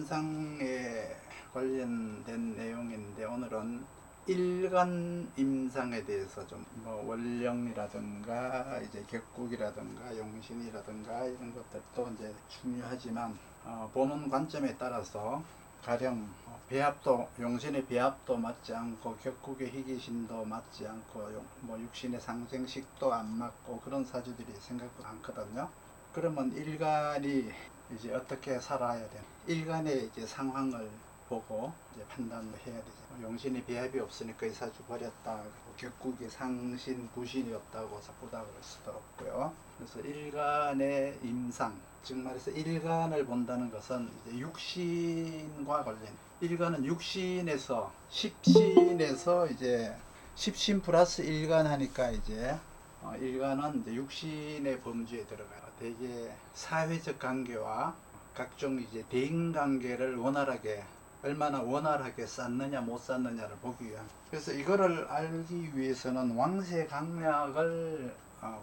임상에 관련된 내용인데, 오늘은 일간 임상에 대해서 좀 원령이라든가 이제 격국이라든가 용신이라든가 이런 것들도 이제 중요하지만, 보는 관점에 따라서 가령 배합도, 용신의 배합도 맞지 않고 격국의 희귀신도 맞지 않고 육신의 상생식도 안 맞고 그런 사주들이 생각보다 많거든요. 그러면 일간이 이제 어떻게 살아야 돼? 일간의 이제 상황을 보고 이제 판단을 해야 되죠. 용신이 배합이 없으니까 이 사주 버렸다. 격국이 상신, 부신이 없다고 사쁘다 그럴 수도 없고요. 그래서 일간의 임상, 즉 말해서 일간을 본다는 것은 이제 육신과 관련. 일간은 육신에서 십신에서 이제 십신 플러스 일간 하니까 이제 일간은 이제 육신의 범주에 들어가요. 대개 사회적 관계와 각종 이제 대인 관계를 얼마나 원활하게 쌓느냐 못 쌓느냐를 보기 위한. 그래서 이거를 알기 위해서는 왕세강약을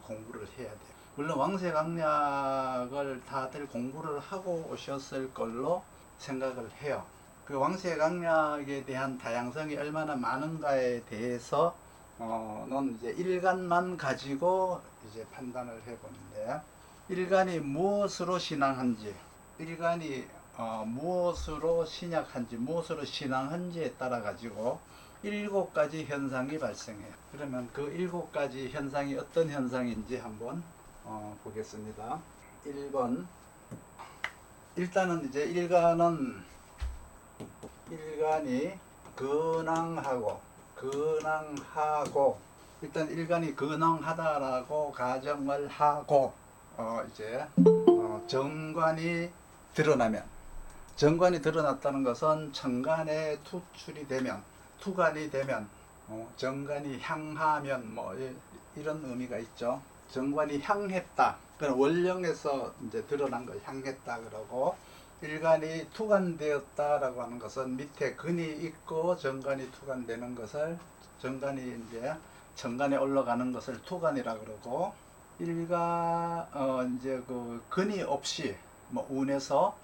공부를 해야 돼요. 물론 왕세강약을 다들 공부를 하고 오셨을 걸로 생각을 해요. 그 왕세강약에 대한 다양성이 얼마나 많은가에 대해서 는 이제 일간만 가지고 이제 판단을 해보는데, 일간이 무엇으로 신앙한지, 일간이 무엇으로 신약한지, 무엇으로 신앙한지에 따라 가지고 7가지 현상이 발생해요. 그러면 그 7가지 현상이 어떤 현상인지 한번 보겠습니다. 1번, 일단은 이제 일간이 근황하고 일단 일간이 근황하다라고 가정을 하고 이제 정관이 드러났다는 것은 천간에 투출이 되면, 투간이 되면, 정관이 향하면 이런 의미가 있죠. 정관이 향했다. 그럼 원령에서 이제 드러난 걸 향했다 그러고, 일간이 투간되었다라고 하는 것은 밑에 근이 있고 정관이 투간되는 것을, 정관이 이제 정관에 올라가는 것을 투간이라 그러고, 이제 그 근이 없이 운에서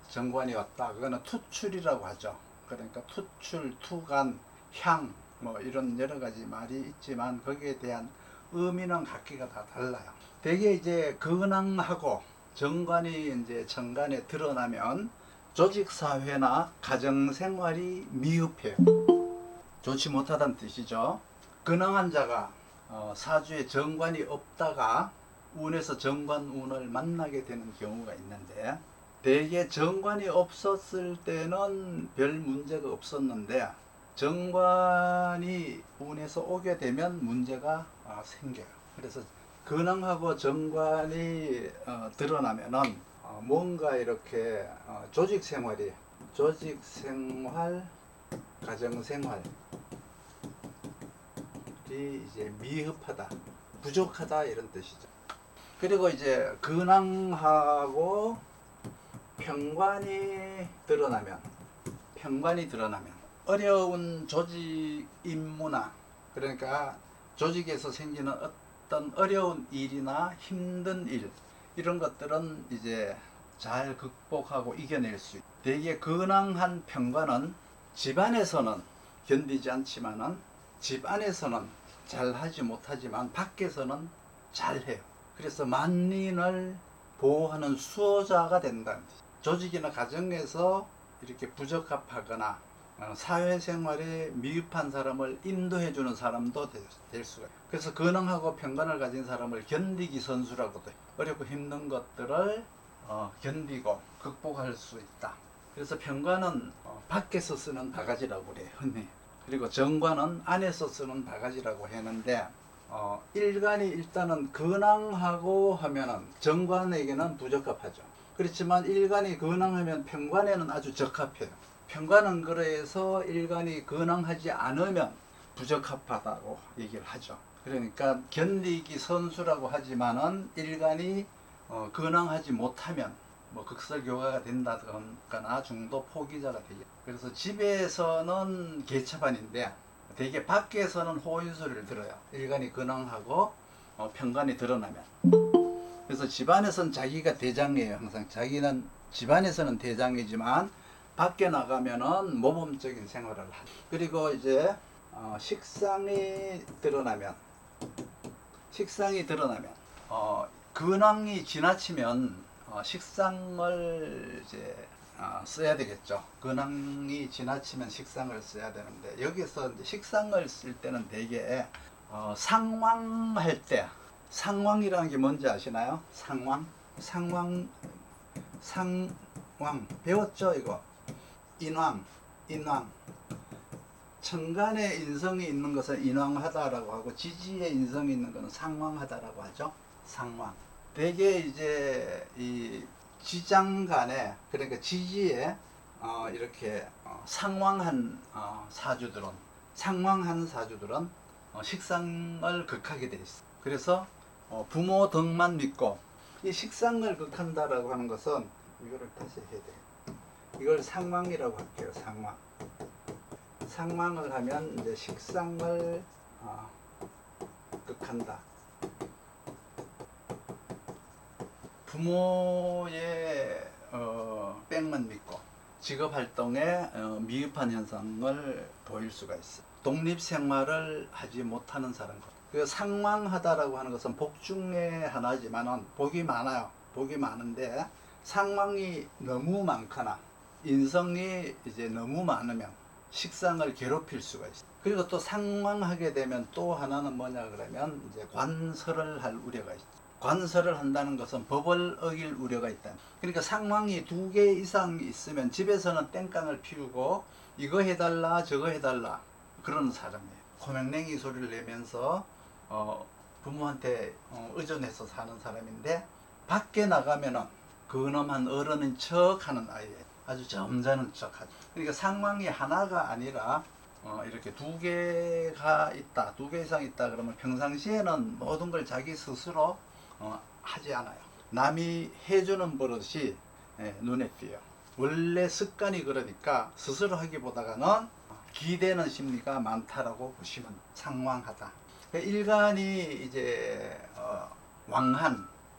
정관이 왔다. 그거는 투출이라고 하죠. 그러니까 투출, 투간, 향 이런 여러 가지 말이 있지만 거기에 대한 의미는 각기가 다 달라요. 대개 이제 근황하고 정관이 이제 천간에 드러나면 조직사회나 가정생활이 미흡해요. 좋지 못하다는 뜻이죠. 근황한 자가 사주에 정관이 없다가 운에서 정관운을 만나게 되는 경우가 있는데, 대개 정관이 없었을 때는 별 문제가 없었는데 정관이 운에서 오게 되면 문제가 생겨요. 그래서 근황하고 정관이 드러나면은 뭔가 이렇게 조직생활, 가정생활이 이제 미흡하다, 부족하다 이런 뜻이죠. 그리고 이제 근황하고 편관이 드러나면 어려운 조직 임무나, 그러니까 조직에서 생기는 어떤 어려운 일이나 힘든 일, 이런 것들은 이제 잘 극복하고 이겨낼 수 있다. 대개 근황한 편관은 집안에서는 견디지 않지만은, 집안에서는 잘 하지 못하지만 밖에서는 잘해요. 그래서 만민을 보호하는 수호자가 된다는 뜻이죠. 조직이나 가정에서 이렇게 부적합하거나 사회생활에 미흡한 사람을 인도해주는 사람도 될 수가 있어요. 그래서 근황하고 편관을 가진 사람을 견디기 선수라고도 해요. 어렵고 힘든 것들을 견디고 극복할 수 있다. 그래서 편관은 밖에서 쓰는 바가지라고 그래요, 흔히. 그리고 정관은 안에서 쓰는 바가지라고 하는데, 일간이 일단은 근황하고 하면은 정관에게는 부적합하죠. 그렇지만 일간이 근황하면 편관에는 아주 적합해요. 편관은 그래서 일간이 근황하지 않으면 부적합하다고 얘기를 하죠. 그러니까 견디기 선수라고 하지만은 일간이 근황하지 못하면 극설교화가 된다거나 중도 포기자가 되죠. 그래서 집에서는 개차반인데 대개 밖에서는 호의 소리를 들어요. 일간이 근황하고 편관이 드러나면. 그래서 집안에서는 자기가 대장이에요. 항상 자기는 집안에서는 대장이지만 밖에 나가면은 모범적인 생활을 하죠. 그리고 이제 식상이 드러나면 근황이 지나치면 식상을 이제 써야 되겠죠. 근황이 지나치면 식상을 써야 되는데 여기서 이제 식상을 쓸 때는 되게 상황할 때, 상황이라는 게 뭔지 아시나요? 상황 배웠죠 이거. 인왕 천간에 인성이 있는 것은 인왕하다라고 하고 지지에 인성이 있는 것은 상왕하다라고 하죠. 상왕. 대개 이제 이 지장간에, 그러니까 지지에 이렇게 상왕한 사주들은 식상을 극하게 돼 있어. 그래서 부모 덕만 믿고, 이 식상을 극한다라고 하는 것은 이거를 다시 해야 돼. 이걸 상왕이라고 할게요. 상왕을 하면 이제 식상을 극한다. 부모의 뺑만 믿고 직업 활동에 미흡한 현상을 보일 수가 있어. 독립 생활을 하지 못하는 사람. 그 상왕하다라고 하는 것은 복 중에 하나지만은 복이 많아요. 복이 많은데 상왕이 너무 많거나 인성이 이제 너무 많으면 식상을 괴롭힐 수가 있어. 그리고 또 상왕하게 되면 또 하나는 뭐냐 그러면 이제 관설을 할 우려가 있어. 관설을 한다는 것은 법을 어길 우려가 있다. 그러니까 상황이 2개 이상 있으면 집에서는 땡깡을 피우고 이거 해달라 저거 해달라 그러는 사람이에요. 코맹냉이 소리를 내면서 부모한테 의존해서 사는 사람인데 밖에 나가면은 근엄한 어른인 척하는 아이예요. 아주 점잖은 척하죠. 그러니까 상황이 하나가 아니라 이렇게 2개가 있다, 2개 이상 있다 그러면 평상시에는 모든 걸 자기 스스로 하지 않아요. 남이 해주는 버릇이 눈에 띄어요. 원래 습관이 그러니까 스스로 하기보다는 기대는 심리가 많다라고 보시면 상왕하다. 일간이 이제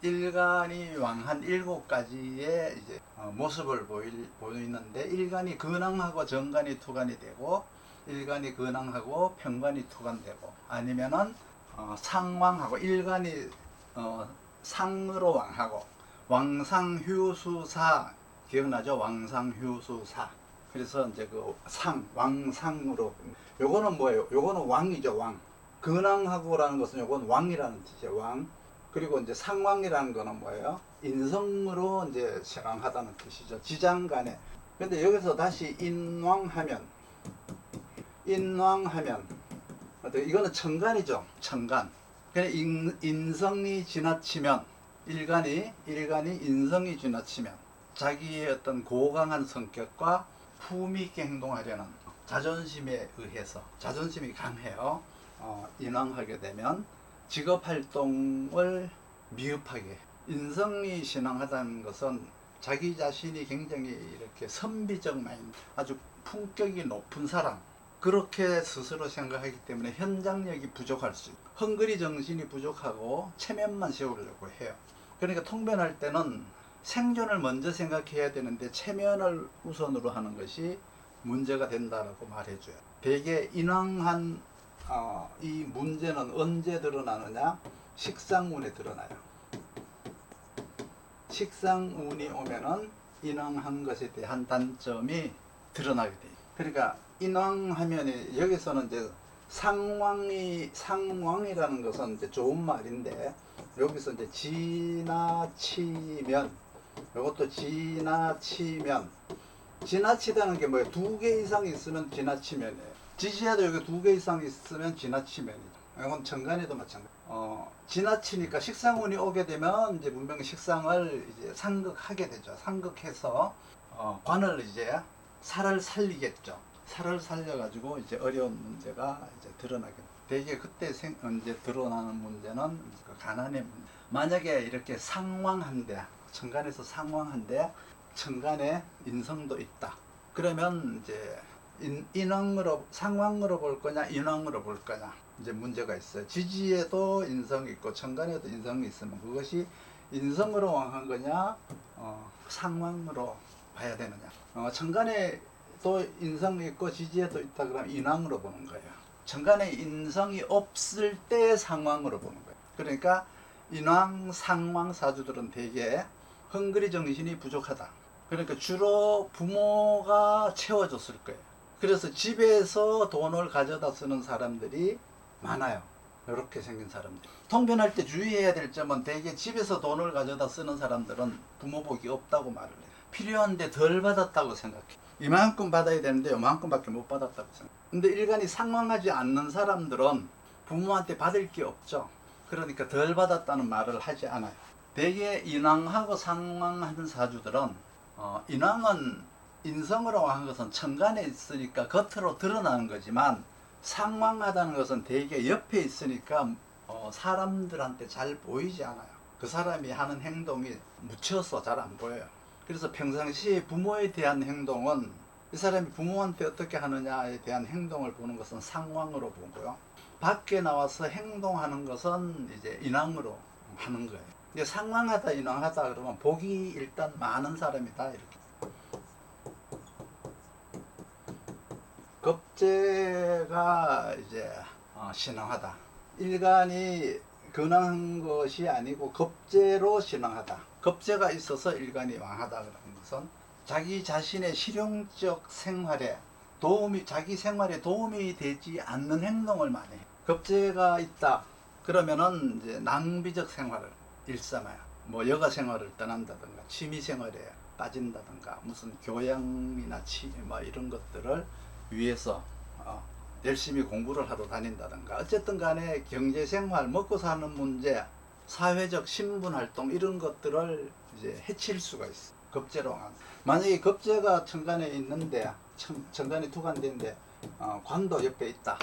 일간이 왕한 7가지의 이제 모습을 보이는데 일간이 근황하고 정간이 투간이 되고 일간이 근황하고 편관이 투간되고 아니면은 상왕하고 일간이 상으로 왕하고 왕상휴수사 기억나죠? 왕상휴수사. 그래서 이제 그 왕상으로 요거는 뭐예요? 요거는 왕이죠. 왕. 근황하고라는 것은 요건 왕이라는 뜻이에요. 왕. 그리고 이제 상왕이라는 거는 뭐예요? 인성으로 이제 신왕하다는 뜻이죠. 지장간에. 근데 여기서 다시 인왕하면 이거는 천간이죠. 천간. 인성이 지나치면 일간이 인성이 지나치면 자기의 어떤 고강한 성격과 품위 있게 행동하려는 자존심에 의해서 자존심이 강해요. 인왕하게 되면 직업 활동을 미흡하게. 인성이 신앙하다는 것은 자기 자신이 굉장히 이렇게 선비적 마인드, 아주 품격이 높은 사람, 그렇게 스스로 생각하기 때문에 현장력이 부족할 수 있고 헝그리 정신이 부족하고 체면만 세우려고 해요. 그러니까 통변할 때는 생존을 먼저 생각해야 되는데 체면을 우선으로 하는 것이 문제가 된다라고 말해줘요. 대개 인왕한 이 문제는 언제 드러나느냐? 식상운에 드러나요. 식상운이 오면은 인왕한 것에 대한 단점이 드러나게 돼요. 그러니까 인왕하면 여기서는 이제 상왕이라는 것은 이제 좋은 말인데 여기서 이제 지나치면, 이것도 지나치다는 게 뭐예요? 2개 이상 있으면 지나치면이에요. 지지에도 여기 2개 이상 있으면 지나치면이죠. 이건 천간에도 마찬가지. 지나치니까 식상운이 오게 되면 이제 분명히 식상을 이제 상극하게 되죠. 상극해서 관을 이제 살을 살리겠죠. 살을 살려가지고 이제 어려운 문제가 이제 드러나게 돼요. 대개 그때 이제 드러나는 문제는 가난의 문제. 만약에 이렇게 상왕한데, 천간에서 상왕한데 천간에 인성도 있다. 그러면 이제 상왕으로 볼 거냐 인왕으로 볼 거냐 이제 문제가 있어요. 지지에도 인성이 있고 천간에도 인성이 있으면 그것이 인성으로 왕한 거냐, 상왕으로 봐야 되느냐. 천간에도 인성이 있고 지지에도 있다 그러면 인왕으로 보는 거예요. 천간에 인성이 없을 때 상왕으로 보는 거예요. 그러니까 인왕, 상왕 사주들은 대개 헝그리 정신이 부족하다. 그러니까 주로 부모가 채워줬을 거예요. 그래서 집에서 돈을 가져다 쓰는 사람들이 많아요. 이렇게 생긴 사람들. 통변할 때 주의해야 될 점은 대개 집에서 돈을 가져다 쓰는 사람들은 부모 복이 없다고 말을 해요. 필요한데 덜 받았다고 생각해. 이만큼 받아야 되는데 이만큼밖에 못 받았다고 생각해. 근데 일간이 상황하지 않는 사람들은 부모한테 받을 게 없죠. 그러니까 덜 받았다는 말을 하지 않아요. 대개 인왕하고 상왕하는 사주들은 인왕은 인성으로 한 것은 천간에 있으니까 겉으로 드러나는 거지만 상왕하다는 것은 대개 옆에 있으니까 사람들한테 잘 보이지 않아요. 그 사람이 하는 행동이 묻혀서 잘 안 보여요. 그래서 평상시에 부모에 대한 행동은 이 사람이 부모한테 어떻게 하느냐에 대한 행동을 보는 것은 상왕으로 보고요. 밖에 나와서 행동하는 것은 이제 인왕으로 하는 거예요. 이제 상왕하다 인왕하다 그러면 복이 일단 많은 사람이다 이렇게. 겁재가 이제 신앙하다. 일간이 근황한 것이 아니고 겁재로 신앙하다. 겁재가 있어서 일간이 왕하다 그러는 것은 자기 자신의 실용적 생활에 자기 생활에 도움이 되지 않는 행동을 많이 해요. 겁재가 있다. 그러면은 이제 낭비적 생활을 일삼아요. 뭐 여가 생활을 떠난다든가 취미 생활에 빠진다든가 무슨 교양이나 뭐 이런 것들을 위해서 열심히 공부를 하러 다닌다든가 어쨌든 간에 경제생활 먹고 사는 문제 사회적 신분활동 이런 것들을 이제 해칠 수가 있어. 겁재로 만약에 겁재가 천간에 있는데 천간에 투관되는데 관도 옆에 있다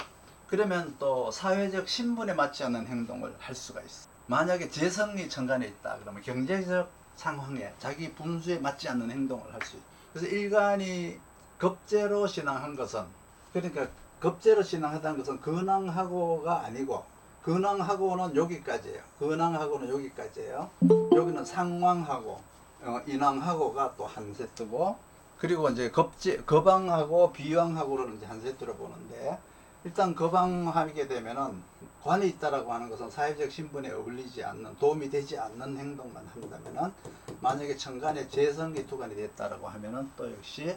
그러면 또 사회적 신분에 맞지 않는 행동을 할 수가 있어. 만약에 재성이 천간에 있다 그러면 경제적 상황에 자기 분수에 맞지 않는 행동을 할 수 있어. 그래서 일간이 겁재로 신앙한 것은 그러니까 겁재로 신앙하다는 것은 근황하고가 아니고 근황하고는 여기까지예요. 근황하고는 여기까지예요. 여기는 상황하고 인황하고가 또 한 세트고 그리고 이제 거방하고 비왕하고를 이제 한 세트로 보는데 일단 거방하게 되면은 관이 있다라고 하는 것은 사회적 신분에 어울리지 않는 도움이 되지 않는 행동만 한다면은 만약에 천간에 재성이 투관이 됐다라고 하면은 또 역시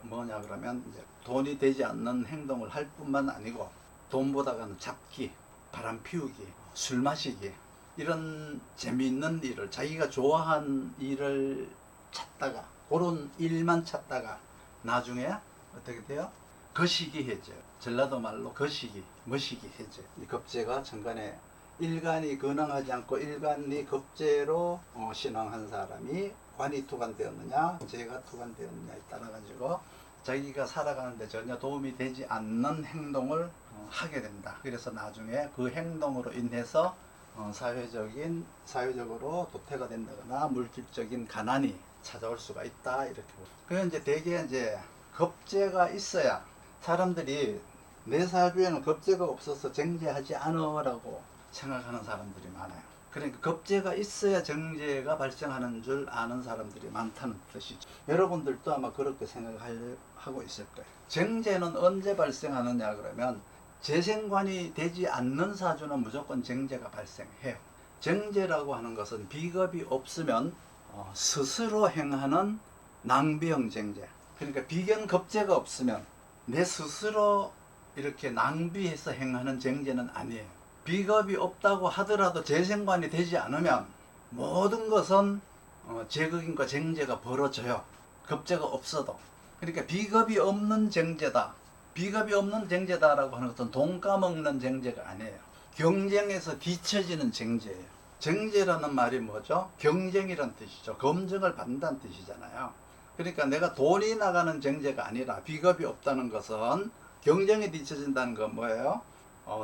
뭐냐 그러면 이제 돈이 되지 않는 행동을 할 뿐만 아니고 돈보다는 잡기, 바람 피우기, 술 마시기 이런 재미있는 일을 자기가 좋아하는 일을 찾다가 그런 일만 찾다가 나중에 어떻게 돼요? 거시기해져요. 전라도 말로 거시기, 머시기해져요. 이 겁재가 천간에 일간이 근황하지 않고 일간이 겁재로 신앙한 사람이 관이 투관되었느냐 재가 투관되었느냐에 따라 가지고 자기가 살아가는데 전혀 도움이 되지 않는 행동을 하게 된다. 그래서 나중에 그 행동으로 인해서 사회적으로 도태가 된다거나 물질적인 가난이 찾아올 수가 있다 이렇게. 그래서 이제 대개 이제 겁재가 있어야 사람들이 내 사주에는 겁재가 없어서 정제하지 않으라고 생각하는 사람들이 많아요. 그러니까 겁재가 있어야 정제가 발생하는 줄 아는 사람들이 많다는 뜻이죠. 여러분들도 아마 그렇게 생각하고 있을 거예요. 정제는 언제 발생하느냐 그러면 재생관이 되지 않는 사주는 무조건 정제가 발생해요. 정제라고 하는 것은 비겁이 없으면 스스로 행하는 낭비형 정제. 그러니까 비견 겁재가 없으면 내 스스로 이렇게 낭비해서 행하는 정제는 아니에요. 비겁이 없다고 하더라도 재생관이 되지 않으면 모든 것은 제극인과 정제가 벌어져요. 겁재가 없어도. 그러니까 비겁이 없는 정제다. 비겁이 없는 정제다라고 하는 것은 돈 까먹는 정제가 아니에요. 경쟁에서 뒤처지는 정제예요. 정제라는 말이 뭐죠? 경쟁이란 뜻이죠. 검증을 받는다는 뜻이잖아요. 그러니까 내가 돈이 나가는 정제가 아니라 비겁이 없다는 것은 경쟁에 뒤처진다는 건 뭐예요?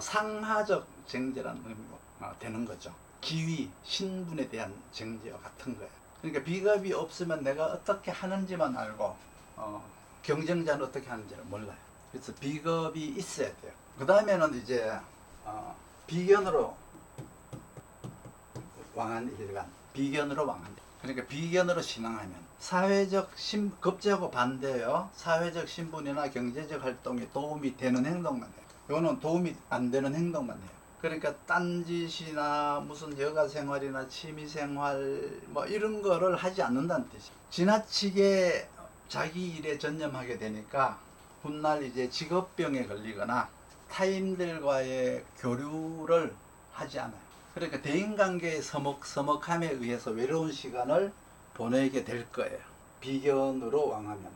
상하적 정제라는 의미가 되는 거죠. 지위, 신분에 대한 정제와 같은 거예요. 그러니까 비겁이 없으면 내가 어떻게 하는지만 알고 경쟁자는 어떻게 하는지를 몰라요. 그래서 비겁이 있어야 돼요. 그 다음에는 이제 비견으로 왕한 일간, 비견으로 왕한. 그러니까 비견으로 신앙하면 사회적 급제하고 반대예요. 사회적 신분이나 경제적 활동에 도움이 되는 행동만 해요. 이거는 도움이 안 되는 행동만 해요. 그러니까 딴짓이나 무슨 여가 생활이나 취미 생활 뭐 이런 거를 하지 않는다는 뜻이에요. 지나치게 자기 일에 전념하게 되니까 훗날 이제 직업병에 걸리거나 타인들과의 교류를 하지 않아요. 그러니까 대인관계의 서먹서먹함에 의해서 외로운 시간을 보내게 될 거예요. 비견으로 왕하면.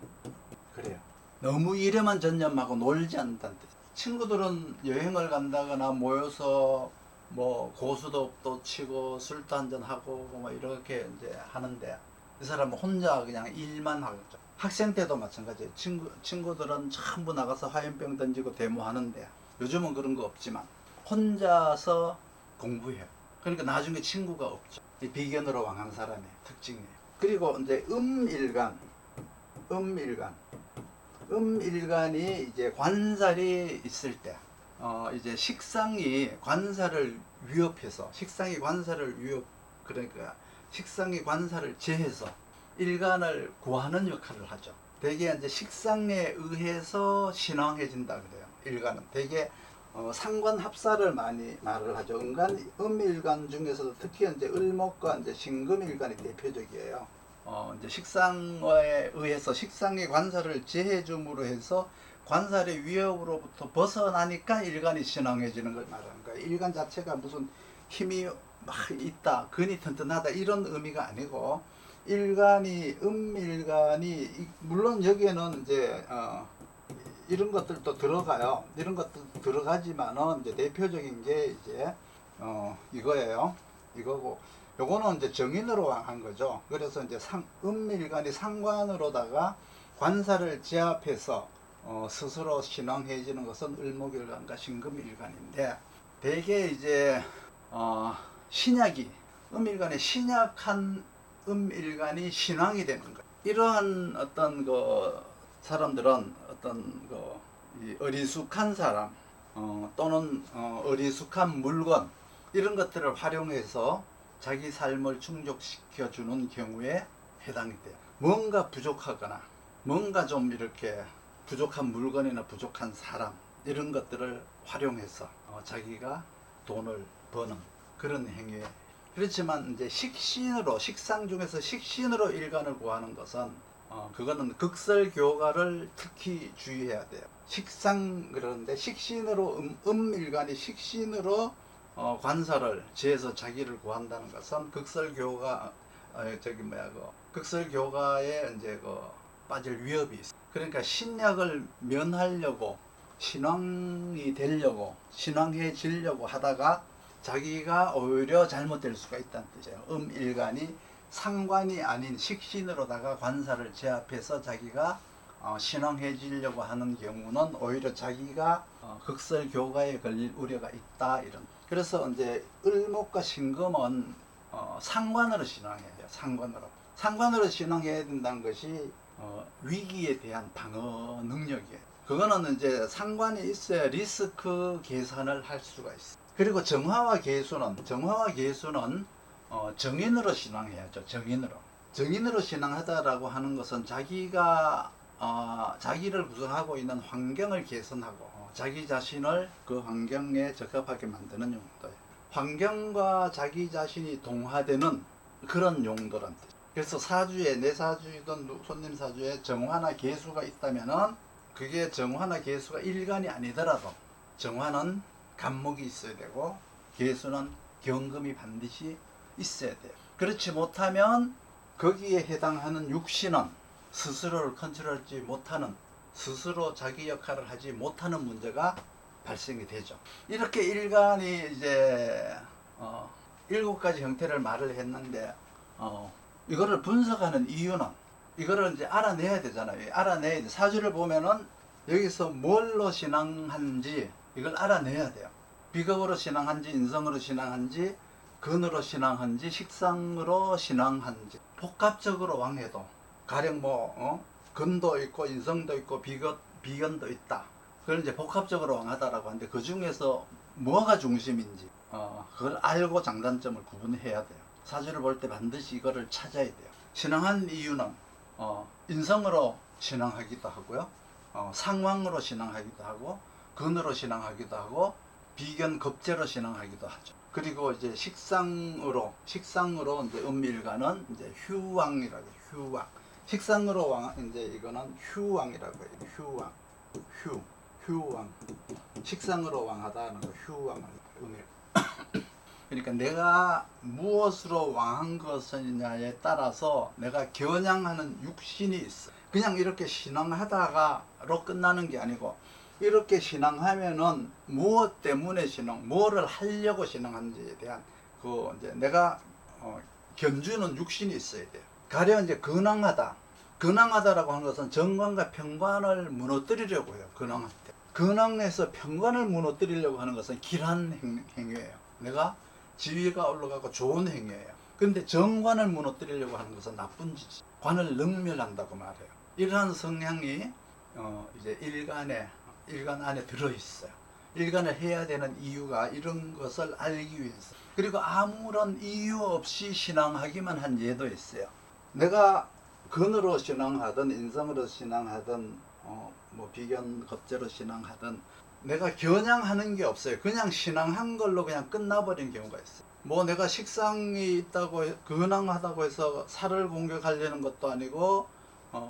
그래요. 너무 일에만 전념하고 놀지 않는다는 뜻. 친구들은 여행을 간다거나 모여서 뭐 고수도도 치고 술도 한잔 하고 뭐 이렇게 이제 하는데 이 사람은 혼자 그냥 일만 하겠죠. 학생 때도 마찬가지예요. 친구들은 전부 나가서 화염병 던지고 데모하는데 요즘은 그런 거 없지만 혼자서 공부해요. 그러니까 나중에 친구가 없죠. 이 비견으로 왕한 사람의 특징이에요. 그리고 이제 음일간이 이제 관살이 있을 때, 이제 식상이 관살을 위협해서, 그러니까 식상이 관살을 제해서 일간을 구하는 역할을 하죠. 대개 이제 식상에 의해서 신왕해진다 그래요. 일간은 대개 상관합사를 많이 말을 하죠. 음일간 중에서도 특히 이제 을목과 이제 신금일간이 대표적이에요. 이제 식상에 의해서 식상의 관살을 제해줌으로 해서 관살의 위협으로부터 벗어나니까 일간이 신왕해지는 걸 말하는 거예요. 일간 자체가 무슨 힘이 막 있다, 근이 튼튼하다 이런 의미가 아니고 음일간이 물론 여기에는 이제 이런 것들도 들어가요. 이런 것도 들어가지만은 이제 대표적인 게 이제 이거예요. 이거고 요거는 이제 정인으로 한 거죠. 그래서 이제 음일간이 상관으로다가 관사를 제압해서 스스로 신왕해지는 것은 을목일간과 신금일간인데 대개 이제 신약이 음일간에 신약한 음일간이 신왕이 되는 거예요. 이러한 어떤 그 사람들은 어떤 이 어리숙한 사람 또는 어리숙한 물건 이런 것들을 활용해서 자기 삶을 충족시켜주는 경우에 해당이 돼요. 뭔가 부족하거나 뭔가 좀 이렇게 부족한 물건이나 부족한 사람 이런 것들을 활용해서 자기가 돈을 버는 그런 행위에 그렇지만 이제 식상 중에서 식신으로 일간을 구하는 것은 그거는 극설교가를 특히 주의해야 돼요. 그러는데 식신으로 음일간이 식신으로 관사를 제해서 자기를 구한다는 것은 극설교가에 이제 빠질 위협이 있어. 그러니까 신약을 면하려고 신왕해지려고 하다가 자기가 오히려 잘못될 수가 있다는 뜻이에요. 음일간이 상관이 아닌 식신으로다가 관사를 제압해서 자기가 신왕해지려고 하는 경우는 오히려 자기가 극설교가에 걸릴 우려가 있다 이런. 그래서 이제 을목과 신금은 상관으로 신왕해야 돼요. 상관으로 신왕해야 된다는 것이 위기에 대한 방어 능력이에요. 그거는 이제 상관이 있어야 리스크 계산을 할 수가 있어요. 그리고 정화와 계수는 정인으로 신앙해야죠. 정인으로 신앙하다라고 하는 것은 자기가 자기를 구성하고 있는 환경을 개선하고 자기 자신을 그 환경에 적합하게 만드는 용도예요. 환경과 자기 자신이 동화되는 그런 용도란 뜻. 그래서 내 사주이든 손님 사주에 정화나 계수가 있다면은 그게 정화나 계수가 일간이 아니더라도 정화는 간목이 있어야 되고 계수는 경금이 반드시 있어야 돼요. 그렇지 못하면 거기에 해당하는 육신은 스스로를 컨트롤하지 못하는 스스로 자기 역할을 하지 못하는 문제가 발생이 되죠. 이렇게 일간이 이제 7가지 형태를 말을 했는데 이거를 분석하는 이유는 이거를 이제 알아내야 되잖아요. 알아내야 돼. 사주를 보면은 여기서 뭘로 신앙한지 이걸 알아내야 돼요. 비겁으로 신앙한지 인성으로 신앙한지 근으로 신앙한지 식상으로 신앙한지 복합적으로 왕해도 가령 근도 있고 인성도 있고 비견도 있다. 그걸 이제 복합적으로 왕하다라고 하는데 그 중에서 뭐가 중심인지 그걸 알고 장단점을 구분해야 돼요. 사주를 볼 때 반드시 이거를 찾아야 돼요. 신앙한 이유는 인성으로 신앙하기도 하고요, 상황으로 신앙하기도 하고, 근으로 신앙하기도 하고, 비견 겁재로 신앙하기도 하죠. 그리고 이제 식상으로 이제 음일간은 이제 휴왕이라고 해요. 휴왕. 식상으로 왕, 이제 이거는 휴왕이라고 해요. 휴왕. 식상으로 왕하다는 거 휴왕을 음일. 그러니까 내가 무엇으로 왕한 것이냐에 따라서 내가 겨냥하는 육신이 있어. 그냥 이렇게 신앙하다가로 끝나는 게 아니고, 이렇게 신앙하면은 무엇 때문에 뭐를 하려고 신앙하는지에 대한 이제 내가 견주는 육신이 있어야 돼요. 가령 이제 근황하다라고 하는 것은 정관과 평관을 무너뜨리려고 해요. 근황할 때. 근황에서 평관을 무너뜨리려고 하는 것은 길한 행위예요. 내가 지위가 올라가고 좋은 행위예요. 그런데 정관을 무너뜨리려고 하는 것은 나쁜 짓이. 관을 능멸한다고 말해요. 이러한 성향이 이제 일간 안에 들어있어요. 일간을 해야 되는 이유가 이런 것을 알기 위해서. 그리고 아무런 이유 없이 신앙하기만 한 예도 있어요. 내가 근으로 신앙하든 인성으로 신앙하든 뭐 비견 겁재로 신앙하든 내가 겨냥하는 게 없어요. 그냥 신앙한 걸로 그냥 끝나버린 경우가 있어요. 뭐 내가 식상이 있다고 근황하다고 해서 살을 공격하려는 것도 아니고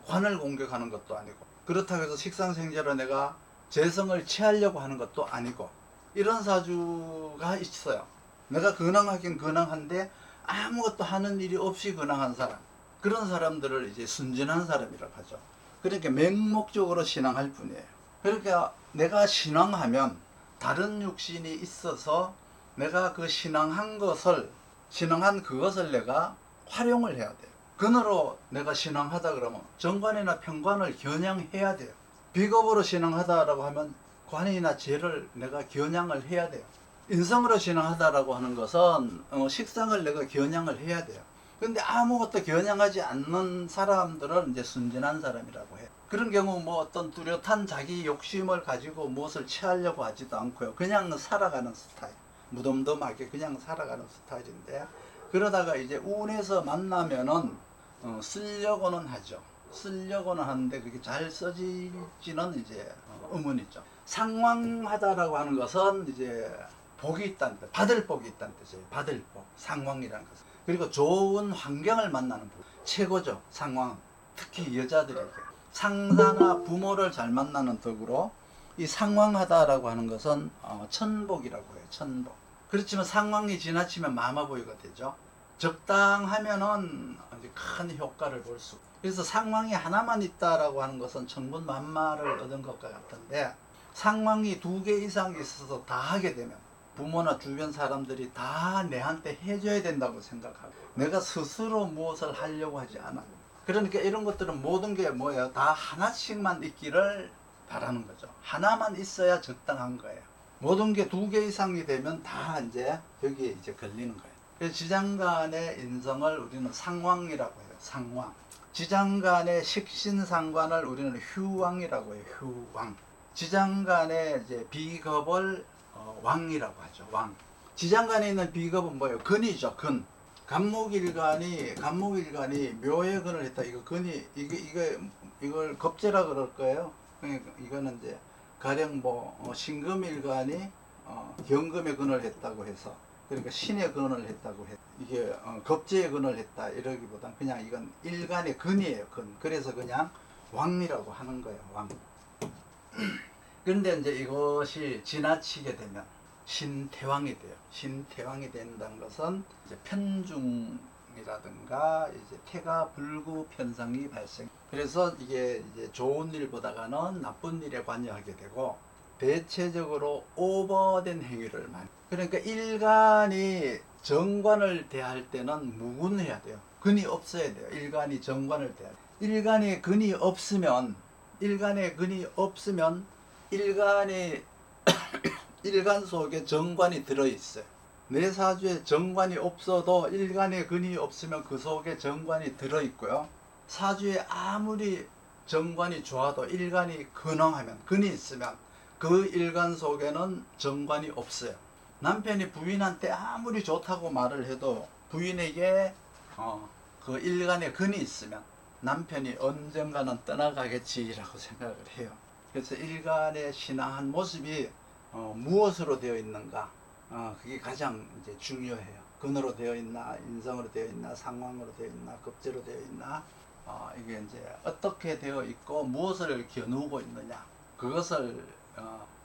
관을 공격하는 것도 아니고, 그렇다고 해서 식상생재로 내가 재성을 취하려고 하는 것도 아니고, 이런 사주가 있어요. 내가 근황하긴 근황한데 아무것도 하는 일이 없이 근황한 사람, 그런 사람들을 이제 순진한 사람이라고 하죠. 그러니까 맹목적으로 신앙할 뿐이에요. 그러니까 내가 신앙하면 다른 육신이 있어서 내가 그 신앙한 그것을 내가 활용을 해야 돼요. 근으로 내가 신앙하다 그러면 정관이나 평관을 겨냥해야 돼요. 비겁으로 신앙하다라고 하면 관이나 재를 내가 겨냥을 해야 돼요. 인성으로 신앙하다라고 하는 것은 식상을 내가 겨냥을 해야 돼요. 근데 아무것도 겨냥하지 않는 사람들은 이제 순진한 사람이라고 해요. 그런 경우 뭐 어떤 뚜렷한 자기 욕심을 가지고 무엇을 취하려고 하지도 않고요. 그냥 살아가는 스타일. 무덤덤하게 그냥 살아가는 스타일인데, 그러다가 이제 운에서 만나면은 쓰려고는 하죠. 쓰려고는 하는데 그게 잘 써질지는 이제 의문이죠. 상왕하다라고 하는 것은 이제 복이 있다는 뜻, 받을 복이 있다는 뜻이에요. 받을 복, 상왕이라는 것은. 그리고 좋은 환경을 만나는 복, 최고죠. 상왕. 특히 여자들에게 상사나 부모를 잘 만나는 덕으로 이 상왕하다라고 하는 것은 천복이라고 해요. 천복. 그렇지만 상왕이 지나치면 마마보이가 되죠. 적당하면은 큰 효과를 볼 수. 그래서 상왕이 하나만 있다라고 하는 것은 천군만마를 얻은 것과 같은데, 상왕이 2개 이상 있어서 다 하게 되면 부모나 주변 사람들이 다 내한테 해줘야 된다고 생각하고, 내가 스스로 무엇을 하려고 하지 않아. 그러니까 이런 것들은 모든 게 뭐예요? 다 하나씩만 있기를 바라는 거죠. 하나만 있어야 적당한 거예요. 모든 게 2개 이상이 되면 다 이제 여기에 이제 걸리는 거예요. 그래서 지장간의 인성을 우리는 상왕이라고 해요. 상왕. 지장간의 식신상관을 우리는 휴왕이라고 해요. 휴왕. 지장간의 이제 비겁을 왕이라고 하죠. 왕. 지장간에 있는 비겁은 뭐예요? 근이죠. 근. 간목일간이 묘의 근을 했다. 이거 근이 이걸 겁재라 그럴 거예요. 그러니까 이거는 이제 가령 뭐 신금일간이 경금의 근을 했다고 해서, 그러니까 신의 근을 했다고 해. 이게 겁재의 근을 했다 이러기보단 그냥 이건 일간의 근이에요. 근. 그래서 그냥 왕이라고 하는 거예요. 왕. 그런데 이제 이것이 지나치게 되면 신태왕이 돼요. 신태왕이 된다는 것은 이제 편중이라든가 이제 태가 불구 편상이 발생. 그래서 이게 이제 좋은 일보다가는 나쁜 일에 관여하게 되고, 대체적으로 오버된 행위를 많이. 그러니까 일간이 정관을 대할 때는 무군해야 돼요. 근이 없어야 돼요. 일간이 정관을 대할 때. 일간에 근이 없으면 일간 속에 정관이 들어있어요. 내 사주에 정관이 없어도 일간에 근이 없으면 그 속에 정관이 들어있고요. 사주에 아무리 정관이 좋아도 일간이 근황하면, 근이 있으면 그 일간 속에는 정관이 없어요. 남편이 부인한테 아무리 좋다고 말을 해도 부인에게 그 일간의 근이 있으면 남편이 언젠가는 떠나가겠지라고 생각을 해요. 그래서 일간의 신앙한 모습이 무엇으로 되어 있는가, 그게 가장 이제 중요해요. 근으로 되어 있나, 인성으로 되어 있나, 상황으로 되어 있나, 급제로 되어 있나, 이게 이제 어떻게 되어 있고 무엇을 겨누고 있느냐, 그것을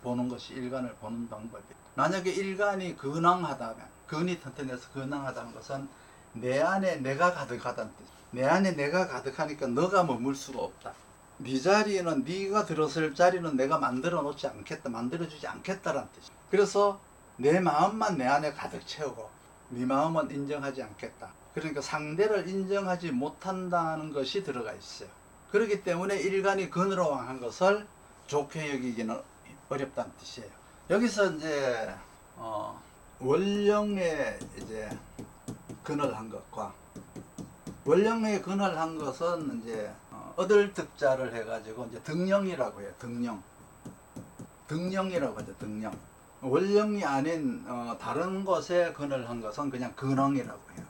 보는 것이 일간을 보는 방법이에요. 만약에 일간이 근황하다면, 근이 튼튼해서 근황하다는 것은 내 안에 내가 가득하다는 뜻. 내 안에 내가 가득하니까 너가 머물 수가 없다. 네 자리는, 네가 들어설 자리는 내가 만들어 놓지 않겠다, 만들어 주지 않겠다라는 뜻이에요. 그래서 내 마음만 내 안에 가득 채우고 네 마음은 인정하지 않겠다. 그러니까 상대를 인정하지 못한다는 것이 들어가 있어요. 그렇기 때문에 일간이 근으로 왕한 것을 좋게 여기기는 어렵다는 뜻이에요. 여기서 이제 원령에 이제 근을 한 것과, 원령에 근을 한 것은 이제 얻을 득자를 해가지고 이제 등령이라고 해요. 등령이라고 하죠. 등령. 원령이 아닌 다른 것에 근을 한 것은 그냥 근왕이라고 해요.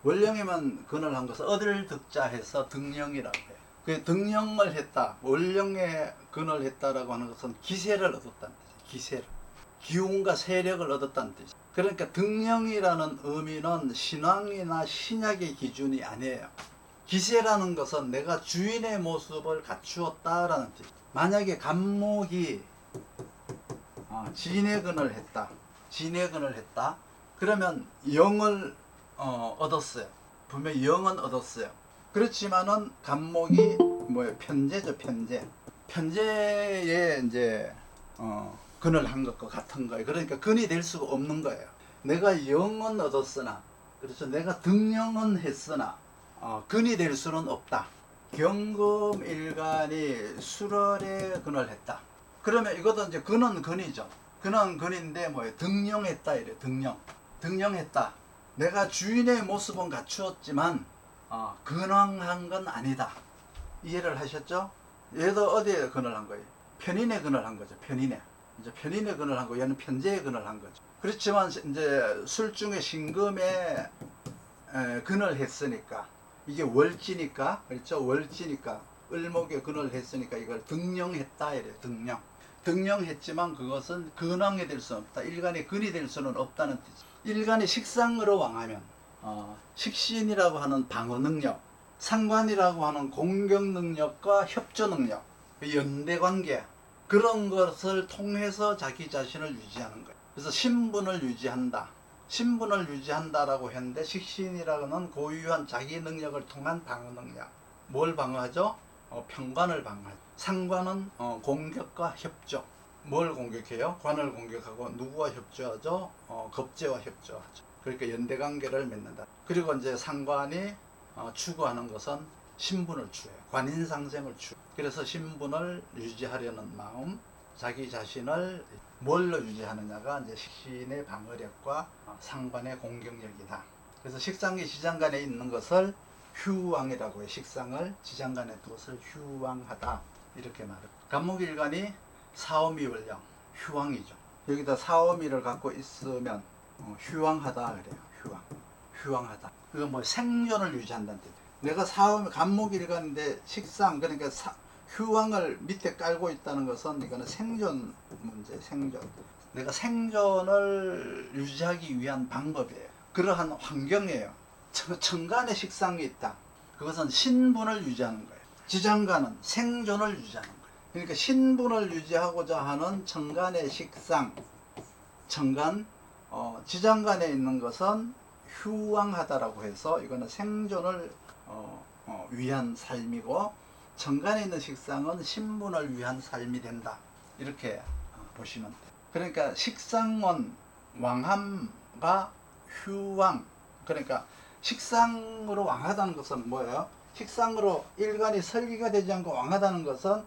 원령에만 근을 한 것은 얻을 득자 해서 등령이라고 해요. 그 등령을 했다, 원령에 근을 했다라고 하는 것은 기세를 얻었다는 뜻이에요. 기세를, 기운과 세력을 얻었다는 뜻이에요. 그러니까 등령이라는 의미는 신앙이나 신약의 기준이 아니에요. 기세라는 것은 내가 주인의 모습을 갖추었다라는 뜻이에요. 만약에 간목이 진해근을 했다, 진해근을 했다, 그러면 영을 얻었어요. 분명히 영은 얻었어요. 그렇지만은 간목이 뭐예요? 편재죠. 편재에 이제 근을 한 것과 같은 거예요. 그러니까 근이 될 수가 없는 거예요. 내가 영은 얻었으나, 그렇죠, 내가 등령은 했으나 근이 될 수는 없다. 경금일간이 수월에 근을 했다. 그러면 이것도 이제 근은 근이죠. 근은 근인데 뭐예요? 등령했다 이래. 등령했다. 내가 주인의 모습은 갖추었지만 근황한 건 아니다. 이해를 하셨죠? 얘도 어디에 근을 한 거예요? 편인에 근을 한 거죠. 편인에. 이제 편인에 근을 한 거, 얘는 편재에 근을 한 거죠. 그렇지만 이제 술중에 신금에 근을 했으니까, 이게 월지니까, 그렇죠? 월지니까 을목에 근을 했으니까 이걸 등령했다 이래요. 등령했지만 그것은 근황이 될 수는 없다. 일간의 근이 될 수는 없다는 뜻이죠. 일간이 식상으로 왕하면 식신이라고 하는 방어 능력, 상관이라고 하는 공격 능력과 협조 능력, 연대 관계, 그런 것을 통해서 자기 자신을 유지하는 거예요. 그래서 신분을 유지한다라고 했는데, 식신이라고는 고유한 자기 능력을 통한 방어 능력. 뭘 방어하죠? 평관을 방어하죠. 상관은 공격과 협조. 뭘 공격해요? 관을 공격하고 누구와 협조하죠? 겁제와 협조하죠. 그러니까 연대관계를 맺는다. 그리고 이제 상관이 추구하는 것은 신분을 추구해요. 관인상생을 추구해요. 그래서 신분을 유지하려는 마음, 자기 자신을 뭘로 유지하느냐가 이제 식신의 방어력과 상관의 공격력이다. 그래서 식상이 지장간에 있는 것을 휴왕이라고 해요. 식상을 지장간에 두것을 휴왕하다 이렇게 말해요. 간목일간이 사오미 원령, 휴왕이죠. 여기다 사오미를 갖고 있으면 휴왕하다 그래요. 휴왕하다. 그건 뭐 생존을 유지한다는 뜻이에요. 내가 사오미 간목일간인데 식상, 그러니까 휴왕을 밑에 깔고 있다는 것은 이거는 생존 문제, 생존. 내가 생존을 유지하기 위한 방법이에요. 그러한 환경이에요. 천간에 식상이 있다. 그것은 신분을 유지하는 거예요. 지장간은 생존을 유지하는 거예요. 그러니까 신분을 유지하고자 하는 천간의 식상, 천간, 지장간에 있는 것은 휴왕하다라고 해서 이거는 생존을 위한 삶이고, 천간에 있는 식상은 신분을 위한 삶이 된다. 이렇게 보시면 돼요. 그러니까 식상은 왕함과 휴왕, 그러니까 식상으로 왕하다는 것은 뭐예요? 식상으로 일간이 설기가 되지 않고 왕하다는 것은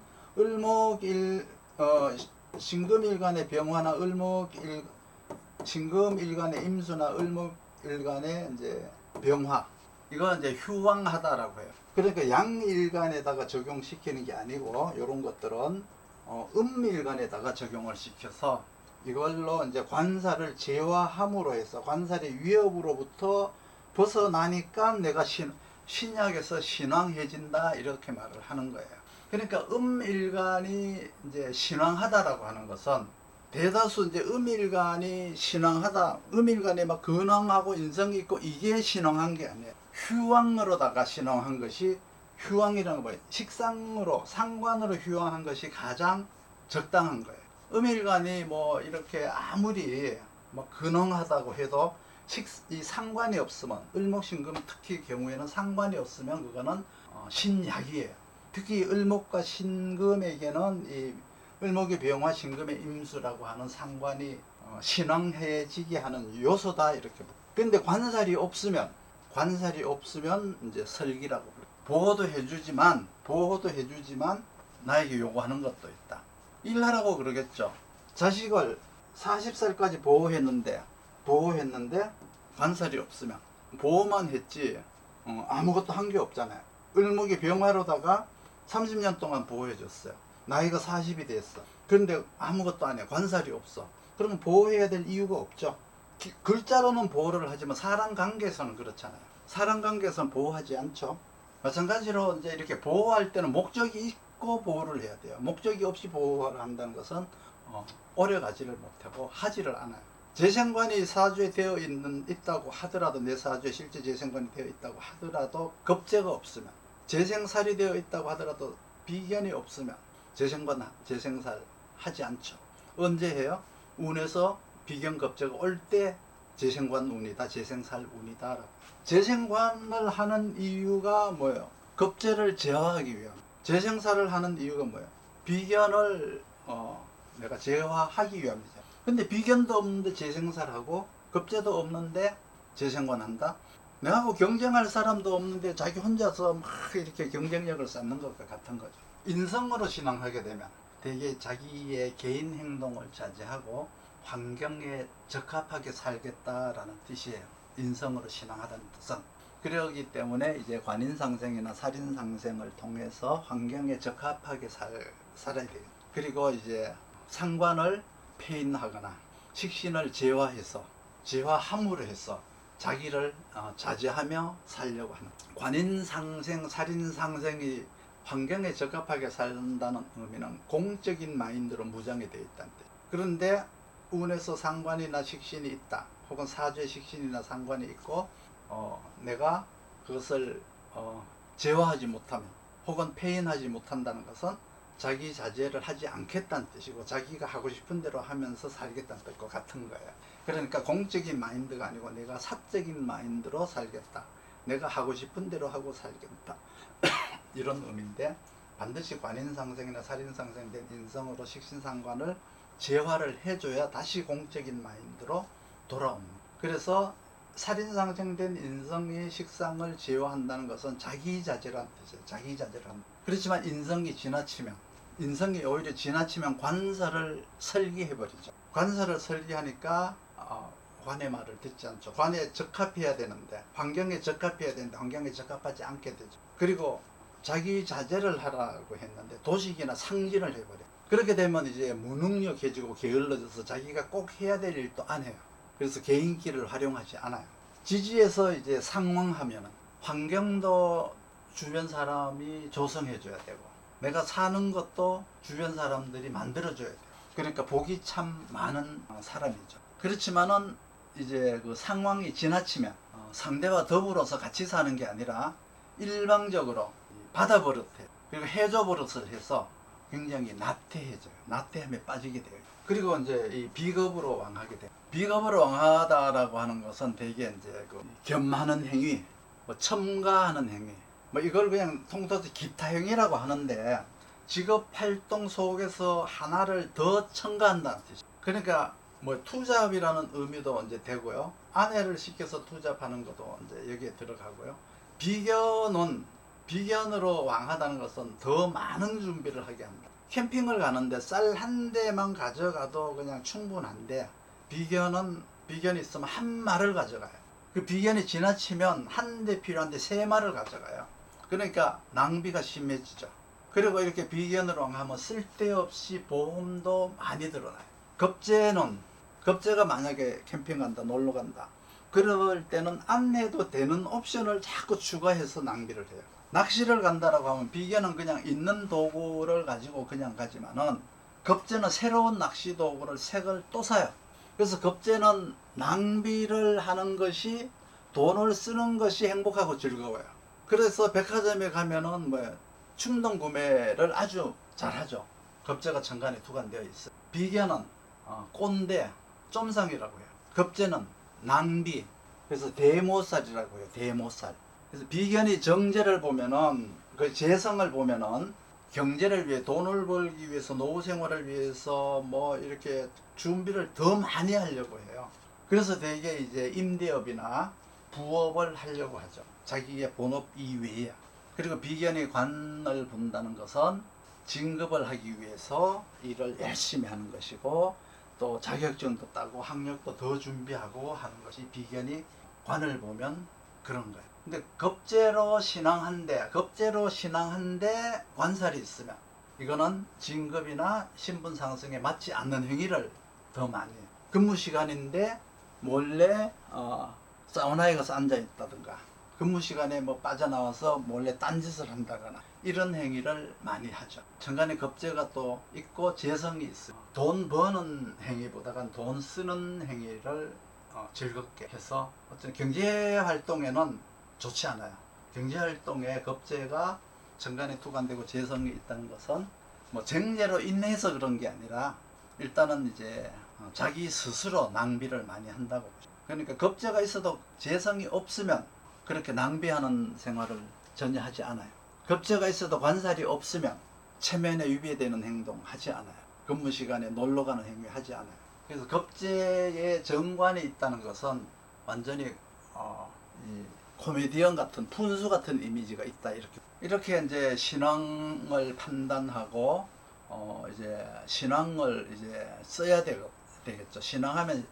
신금일간의 병화나 신금일간의 임수나 을목일간의 이제 병화, 이건 이제 휴왕하다라고 해요. 그러니까 양일간에다가 적용시키는 게 아니고, 이런 것들은 음일간에다가 적용을 시켜서 이걸로 이제 관살을 제화함으로 해서 관살의 위협으로부터 벗어나니까 내가 신약에서 신왕해진다 이렇게 말을 하는 거예요. 그러니까 음일간이 이제 신왕하다라고 하는 것은 대다수 이제 음일간이 신왕하다, 음일간이 막 근왕하고 인성이 있고 이게 신왕한 게 아니에요. 휴왕으로다가 신왕한 것이 휴왕이라는 거 뭐예요? 식상으로 상관으로 휴왕한 것이 가장 적당한 거예요. 음일간이 뭐 이렇게 아무리 뭐 근왕하다고 해도 이 상관이 없으면 을목신금 특히 경우에는 상관이 없으면 그거는 신약이에요. 특히 을목과 신금에게는 이 을목의 병화 신금의 임수라고 하는 상관이 신왕해지게 하는 요소다 이렇게. 근데 관살이 없으면 이제 설기라고 불러요. 보호도 해주지만 나에게 요구하는 것도 있다. 일하라고 그러겠죠. 자식을 40살까지 보호했는데 관살이 없으면 보호만 했지 아무것도 한 게 없잖아요. 을목이 병화로다가 30년 동안 보호해줬어요. 나이가 40이 됐어. 그런데 아무것도 안 해. 관살이 없어. 그러면 보호해야 될 이유가 없죠. 글자로는 보호를 하지만 사람 관계에서는 그렇잖아요. 사람 관계에서는 보호하지 않죠. 마찬가지로 이제 이렇게 보호할 때는 목적이 있고 보호를 해야 돼요. 목적이 없이 보호를 한다는 것은 오래 가지를 못하고 하지를 않아요. 재생관이 사주에 있다고 하더라도 내 사주에 실제 재생관이 되어 있다고 하더라도 겁재가 없으면 재생살이 되어 있다고 하더라도 비견이 없으면 재생살 하지 않죠. 언제 해요? 운에서 비견 겁재가 올 때 재생관 운이다, 재생살 운이다. 재생관을 하는 이유가 뭐예요? 겁재를 제어하기 위함. 재생살을 하는 이유가 뭐예요? 비견을 내가 제어하기 위함이죠. 근데 비견도 없는데 재생살하고 겁재도 없는데 재생관 한다? 내하고 경쟁할 사람도 없는데 자기 혼자서 막 이렇게 경쟁력을 쌓는 것과 같은 거죠. 인성으로 신앙하게 되면 되게 자기의 개인 행동을 자제하고 환경에 적합하게 살겠다라는 뜻이에요. 인성으로 신앙하다는 뜻은. 그러기 때문에 이제 관인상생이나 살인상생을 통해서 환경에 적합하게 살아야 돼요. 그리고 이제 상관을 폐인하거나 식신을 제화함으로 해서 자기를 자제하며 살려고 하는 관인상생, 살인상생이 환경에 적합하게 산다는 의미는 공적인 마인드로 무장이 되어 있다는 뜻. 그런데 운에서 상관이나 식신이 있다, 혹은 사주에 식신이나 상관이 있고 내가 그것을 제어하지 못하면 혹은 폐인하지 못한다는 것은 자기 자제를 하지 않겠다는 뜻이고 자기가 하고 싶은 대로 하면서 살겠다는 뜻과 같은 거예요. 그러니까 공적인 마인드가 아니고 내가 사적인 마인드로 살겠다, 내가 하고 싶은 대로 하고 살겠다 이런 의미인데, 반드시 관인상생이나 살인상생 된 인성으로 식신상관을 제화를 해줘야 다시 공적인 마인드로 돌아옵니다. 그래서 살인상생된 인성이 식상을 제어한다는 것은 자기자재라는 뜻이에요. 자기자재라는. 그렇지만 인성이 오히려 지나치면 관살을 설계해버리죠. 관살을 설계하니까 관의 말을 듣지 않죠. 관에 적합해야 되는데, 환경에 적합해야 되는데 환경에 적합하지 않게 되죠. 그리고 자기 자제를 하라고 했는데 도식이나 상진을 해버려요. 그렇게 되면 이제 무능력해지고 게을러져서 자기가 꼭 해야 될 일도 안 해요. 그래서 개인기를 활용하지 않아요. 지지에서 이제 상황하면은 환경도 주변 사람이 조성해줘야 되고 내가 사는 것도 주변 사람들이 만들어줘야 돼요. 그러니까 복이 참 많은 사람이죠. 그렇지만은 이제 그 상황이 지나치면 상대와 더불어서 같이 사는 게 아니라 일방적으로 받아버릇해요. 그리고 해줘버릇을 해서 굉장히 나태해져요. 나태함에 빠지게 돼요. 그리고 이제 이 비겁으로 왕하게 돼요. 비겁으로 왕하다라고 하는 것은 대개 이제 그 겸하는 행위, 뭐 첨가하는 행위, 뭐 이걸 그냥 통틀어서 기타행위라고 하는데, 직업 활동 속에서 하나를 더 첨가한다는 뜻이에요. 그러니까 뭐 투잡이라는 의미도 이제 되고요. 아내를 시켜서 투잡하는 것도 이제 여기에 들어가고요. 비견으로 왕하다는 것은 더 많은 준비를 하게 합니다. 캠핑을 가는데 쌀 한 대만 가져가도 그냥 충분한데 비견이 있으면 한 말을 가져가요. 그 비견이 지나치면 한 대 필요한데 세 말을 가져가요. 그러니까 낭비가 심해지죠. 그리고 이렇게 비견으로 왕하면 쓸데없이 보험도 많이 들어나요. 급제가 만약에 캠핑 간다, 놀러 간다. 그럴 때는 안 내도 되는 옵션을 자꾸 추가해서 낭비를 해요. 낚시를 간다라고 하면 비계는 그냥 있는 도구를 가지고 그냥 가지만은 급제는 새로운 낚시 도구를 색을 또 사요. 그래서 급제는 낭비를 하는 것이 돈을 쓰는 것이 행복하고 즐거워요. 그래서 백화점에 가면은 뭐 충동 구매를 아주 잘하죠. 급제가 천간에 투관되어 있어요. 비계는 꼰대, 쫌상이라고 해요. 급제는 낭비, 그래서 대모살이라고 해요. 대모살. 그래서 비견이 정제를 보면은 그 재성을 보면은 경제를 위해 돈을 벌기 위해서 노후 생활을 위해서 뭐 이렇게 준비를 더 많이 하려고 해요. 그래서 대개 이제 임대업이나 부업을 하려고 하죠. 자기의 본업 이외에. 그리고 비견이 관을 본다는 것은 진급을 하기 위해서 일을 열심히 하는 것이고 또 자격증도 따고 학력도 더 준비하고 하는 것이 비견이 관을 보면 그런 거예요. 근데 급제로 신앙한데 관살이 있으면 이거는 진급이나 신분 상승에 맞지 않는 행위를 더 많이 해요. 근무 시간인데 몰래 사우나에 가서 앉아 있다든가 근무 시간에 뭐 빠져나와서 몰래 딴짓을 한다거나 이런 행위를 많이 하죠. 천간에 급제가 또 있고 재성이 있어요. 돈 버는 행위보다는 돈 쓰는 행위를 즐겁게 해서 어떤 경제 활동에는 좋지 않아요. 경제 활동에 급제가 천간에 투관되고 재성이 있다는 것은 뭐 정례로 인해서 그런 게 아니라 일단은 이제 자기 스스로 낭비를 많이 한다고 보죠. 그러니까 급제가 있어도 재성이 없으면 그렇게 낭비하는 생활을 전혀 하지 않아요. 급제가 있어도 관살이 없으면 체면에 위배되는 행동 하지 않아요. 근무 시간에 놀러 가는 행위 하지 않아요. 그래서 급제에 정관이 있다는 것은 완전히 이 코미디언 같은 푼수 같은 이미지가 있다 이렇게 이제 신앙을 판단하고 이제 신앙을 이제 써야 되겠죠. 신앙하면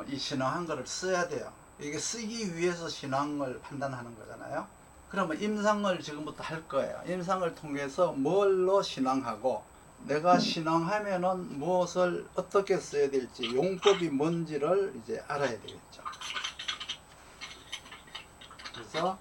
이 신앙한 거를 써야 돼요. 이게 쓰기 위해서 신앙을 판단하는 거잖아요. 그러면 임상을 지금부터 할 거예요. 임상을 통해서 뭘로 신앙하고 내가 신앙하면은 무엇을 어떻게 써야 될지 용법이 뭔지를 이제 알아야 되겠죠. 그래서